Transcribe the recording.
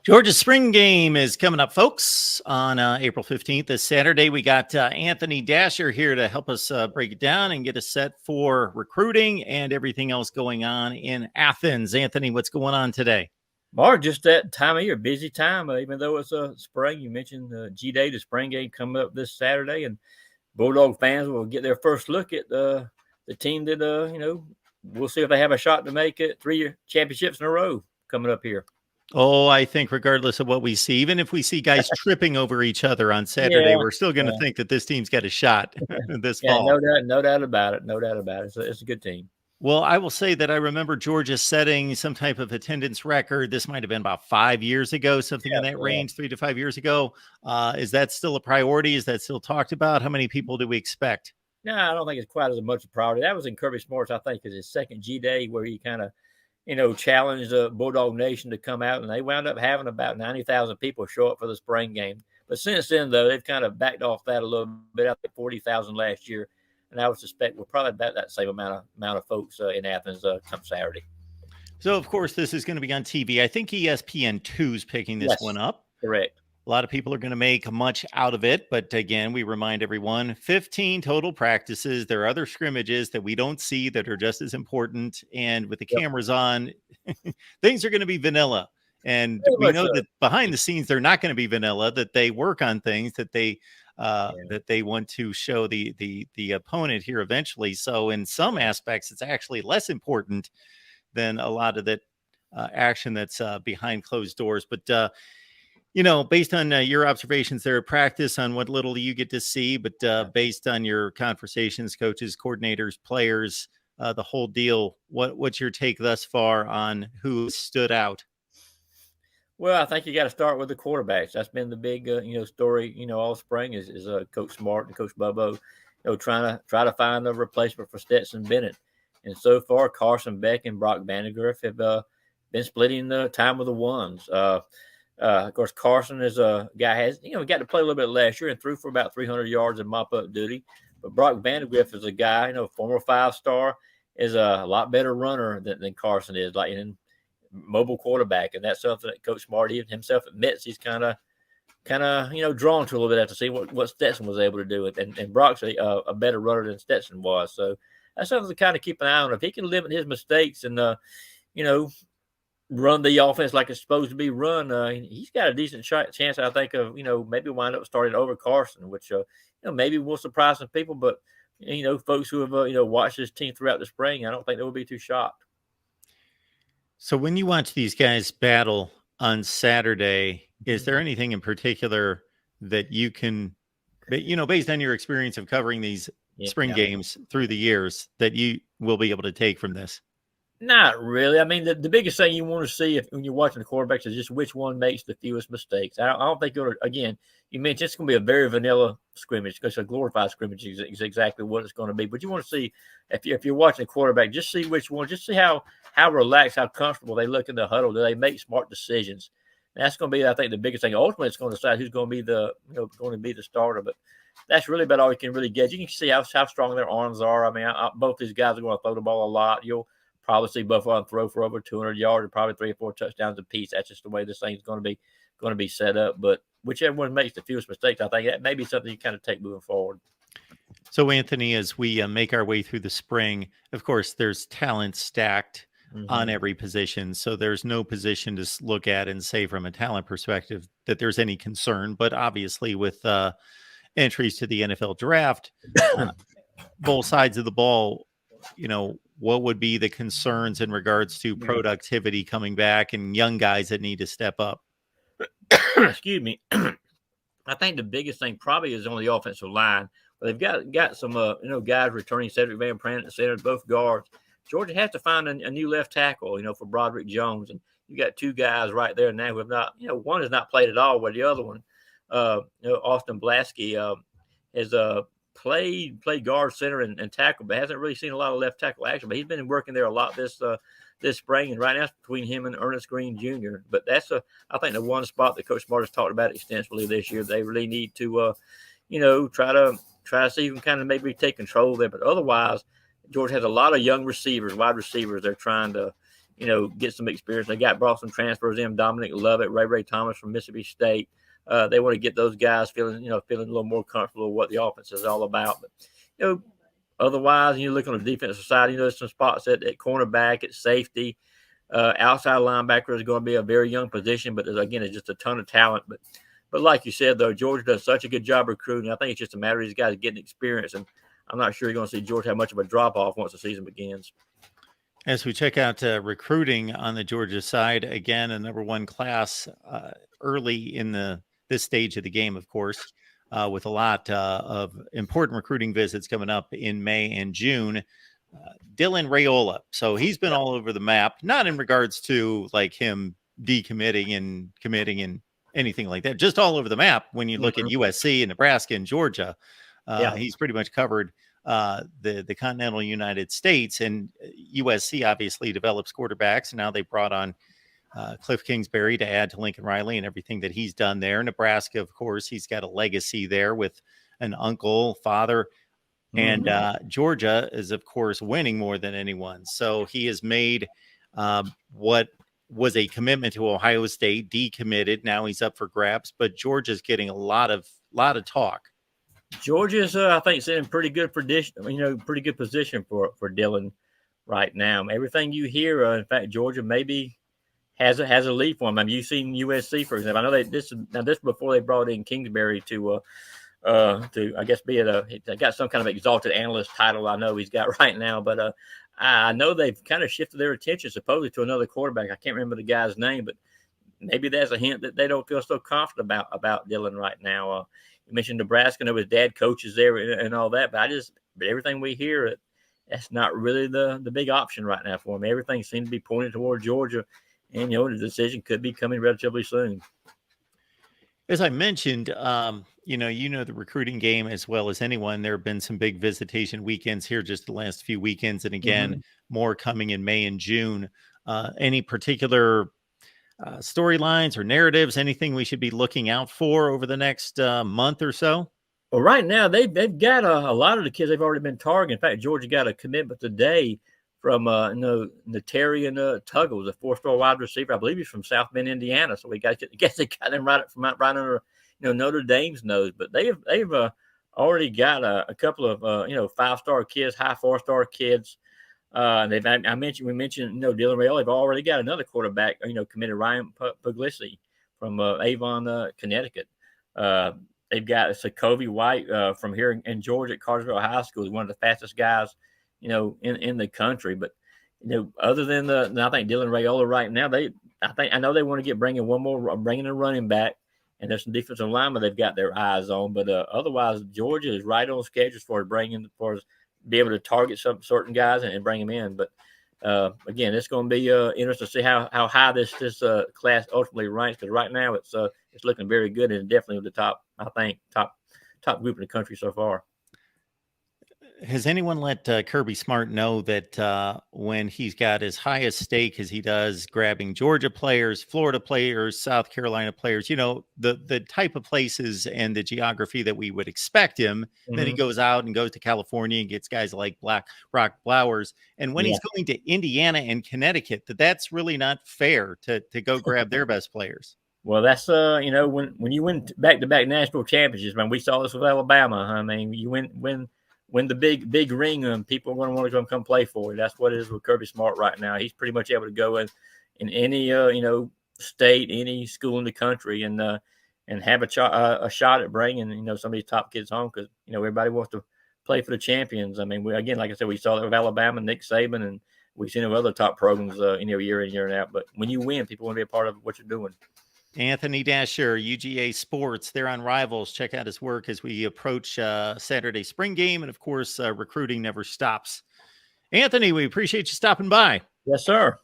Georgia's spring game is coming up, folks, on April 15th. This Saturday, we got Anthony Dasher here to help us break it down and get us set for recruiting and everything else going on in Athens. Anthony, what's going on today? Mark, just that time of year, busy time. Even though it's spring, you mentioned G-Day, the spring game coming up this Saturday, and Bulldog fans will get their first look at the team that, we'll see if they have a shot to make it 3 championships in a row coming up here. Oh, I think regardless of what we see, even if we see guys tripping over each other on Saturday, we're still going to think that this team's got a shot this fall. No doubt about it. No doubt about it. It's a good team. Well, I will say that I remember Georgia setting some type of attendance record. This might have been about 5 years ago, something in that range, 3 to 5 years ago. Is that still a priority? Is that still talked about? How many people do we expect? No, I don't think it's quite as much a priority. That was in Kirby Smart's, I think, is his second G-Day where he kind of, challenged the Bulldog Nation to come out, and they wound up having about 90,000 people show up for the spring game. But since then, though, they've kind of backed off that a little bit. I think 40,000 last year, and I would suspect we're probably about that same amount of folks in Athens come Saturday. So, of course, this is going to be on TV. I think ESPN2 is picking this one up. Correct. A lot of people are going to make much out of it. But again, we remind everyone, 15 total practices. There are other scrimmages that we don't see that are just as important. And with the cameras on, things are going to be vanilla. And we know that behind the scenes, they're not going to be vanilla, that they work on things that they want to show the opponent here eventually. So in some aspects, it's actually less important than a lot of that action that's behind closed doors. But based on your observations there at practice, on what little you get to see, but based on your conversations, coaches, coordinators, players, the whole deal, what's your take thus far on who stood out? Well, I think you got to start with the quarterbacks. That's been the big, story, all spring is Coach Smart and Coach Bubbo, trying to find a replacement for Stetson Bennett. And so far, Carson Beck and Brock Vandegrift have been splitting the time with the ones. Of course, Carson is a guy got to play a little bit last year and threw for about 300 yards in mop-up duty. But Brock Vandegrift is a guy, former 5-star, is a lot better runner than Carson is, like in mobile quarterback. And that's something that Coach Smart even himself admits he's kind of drawn to a little bit after seeing what Stetson was able to do. And Brock's a better runner than Stetson was. So that's something to kind of keep an eye on. If he can limit his mistakes and, run the offense like it's supposed to be run, he's got a decent chance, I think, of, maybe wind up starting over Carson, which, maybe will surprise some people. But, folks who have, watched this team throughout the spring, I don't think they will be too shocked. So when you watch these guys battle on Saturday, is there anything in particular that you can, based on your experience of covering these spring games through the years, that you will be able to take from this? Not really. I mean, the biggest thing you want to see when you're watching the quarterbacks is just which one makes the fewest mistakes. I don't think again, you mentioned it's going to be a very vanilla scrimmage because a glorified scrimmage is exactly what it's going to be. But you want to see, if you're watching a quarterback, just see which one, just see how relaxed, how comfortable they look in the huddle. Do they make smart decisions? And that's going to be, I think, the biggest thing. Ultimately, it's going to decide who's going to be the starter. But that's really about all you can really get. You can see how strong their arms are. I mean, both these guys are going to throw the ball a lot. You'll probably see both of them throw for over 200 yards and probably 3 or 4 touchdowns apiece. That's just the way this thing's going to be set up. But whichever one makes the fewest mistakes, I think that may be something you kind of take moving forward. So, Anthony, as we make our way through the spring, of course, there's talent stacked on every position. So there's no position to look at and say from a talent perspective that there's any concern. But obviously with entries to the NFL draft, both sides of the ball, what would be the concerns in regards to productivity coming back and young guys that need to step up? Excuse me. I think the biggest thing probably is on the offensive line. But they've got some, guys returning. Cedric Van Pran at center, both guards. Georgia has to find a new left tackle, for Broderick Jones. And you got 2 guys right there now who have not, one has not played at all, where the other one, Austin Blasky, has played guard, center, and tackle, but hasn't really seen a lot of left tackle action. But he's been working there a lot this spring, and right now it's between him and Ernest Green Jr. But that's I think the one spot that Coach Smart has talked about extensively this year. They really need to, try to see if we can kind of maybe take control there. But otherwise, Georgia has a lot of young receivers, wide receivers. They're trying to, get some experience. They brought some transfers in, Dominic Lovett, Ray Thomas from Mississippi State. They want to get those guys feeling a little more comfortable with what the offense is all about. But, otherwise, you look on the defensive side, there's some spots at cornerback, at safety. Outside linebacker is going to be a very young position, but again, it's just a ton of talent. But like you said, though, Georgia does such a good job recruiting. I think it's just a matter of these guys getting experience, and I'm not sure you're going to see Georgia have much of a drop off once the season begins. As we check out recruiting on the Georgia side, again, a number one class early in this stage of the game, of course, with a lot of important recruiting visits coming up in May and June. Dylan Raiola. So he's been all over the map, not in regards to like him decommitting and committing and anything like that, just all over the map. When you look at USC and Nebraska and Georgia, he's pretty much covered the continental United States, and USC obviously develops quarterbacks. And now they brought on Cliff Kingsbury to add to Lincoln Riley and everything that he's done there. Nebraska, of course, he's got a legacy there with an uncle, father. And Georgia is, of course, winning more than anyone. So he has made what was a commitment to Ohio State, decommitted. Now he's up for grabs, but Georgia's getting a lot of talk. Georgia's, I think, in pretty good position. Pretty good position for Dylan right now. Everything you hear, in fact, Georgia maybe has a lead for him. I mean, you've seen USC, for example. I know this before they brought in Kingsbury to I guess they got some kind of exalted analyst title. I know he's got right now, but I know they've kind of shifted their attention supposedly to another quarterback. I can't remember the guy's name, but maybe that's a hint that they don't feel so confident about Dylan right now. You mentioned Nebraska, I know his dad coaches there and all that, but everything we hear, that's not really the big option right now for him. Everything seems to be pointing toward Georgia, and the decision could be coming relatively soon. As I mentioned, the recruiting game as well as anyone. There have been some big visitation weekends here just the last few weekends. And again, more coming in May and June. Any particular storylines or narratives, anything we should be looking out for over the next month or so? Well, right now, they've got a lot of the kids they've already been targeting. In fact, Georgia got a commitment today from Natarian Tuggles, a 4-star wide receiver. I believe he's from South Bend, Indiana. So I guess they got him right under Notre Dame's nose. But they've already got a couple of 5-star kids, high 4-star kids. We mentioned Dylan Raiola. They've already got another quarterback, committed, Ryan Puglisi from Avon, Connecticut. They've got Sakovi White from here in Georgia at Cartersville High School. He's one of the fastest guys in the country. But other than I think Dylan Raiola right now, I know they want to bringing a running back, and there's some defensive linemen they've got their eyes on. But otherwise, Georgia is right on schedule for be able to target some certain guys and bring them in. But again, it's going to be interesting to see how high this class ultimately ranks, because right now it's looking very good and definitely the top group in the country so far. Has anyone let Kirby Smart know that when he's got as high a stake as he does grabbing Georgia players, Florida players, South Carolina players, the type of places and the geography that we would expect him, then he goes out and goes to California and gets guys like Brock Flowers. And when he's going to Indiana and Connecticut, that's really not fair to go grab their best players. Well, that's when you win back-to-back national championships, man. We saw this with Alabama. I mean, you win the big ring, people are going to want to come play for you. That's what it is with Kirby Smart right now. He's pretty much able to go in any state, any school in the country, and have a shot at bringing some of these top kids home, because everybody wants to play for the champions. I mean, like I said, we saw that with Alabama, Nick Saban, and we've seen it with other top programs year in, year out. But when you win, people want to be a part of what you're doing. Anthony Dasher, UGA Sports, they're on Rivals. Check out his work as we approach Saturday spring game. And, of course, recruiting never stops. Anthony, we appreciate you stopping by. Yes, sir.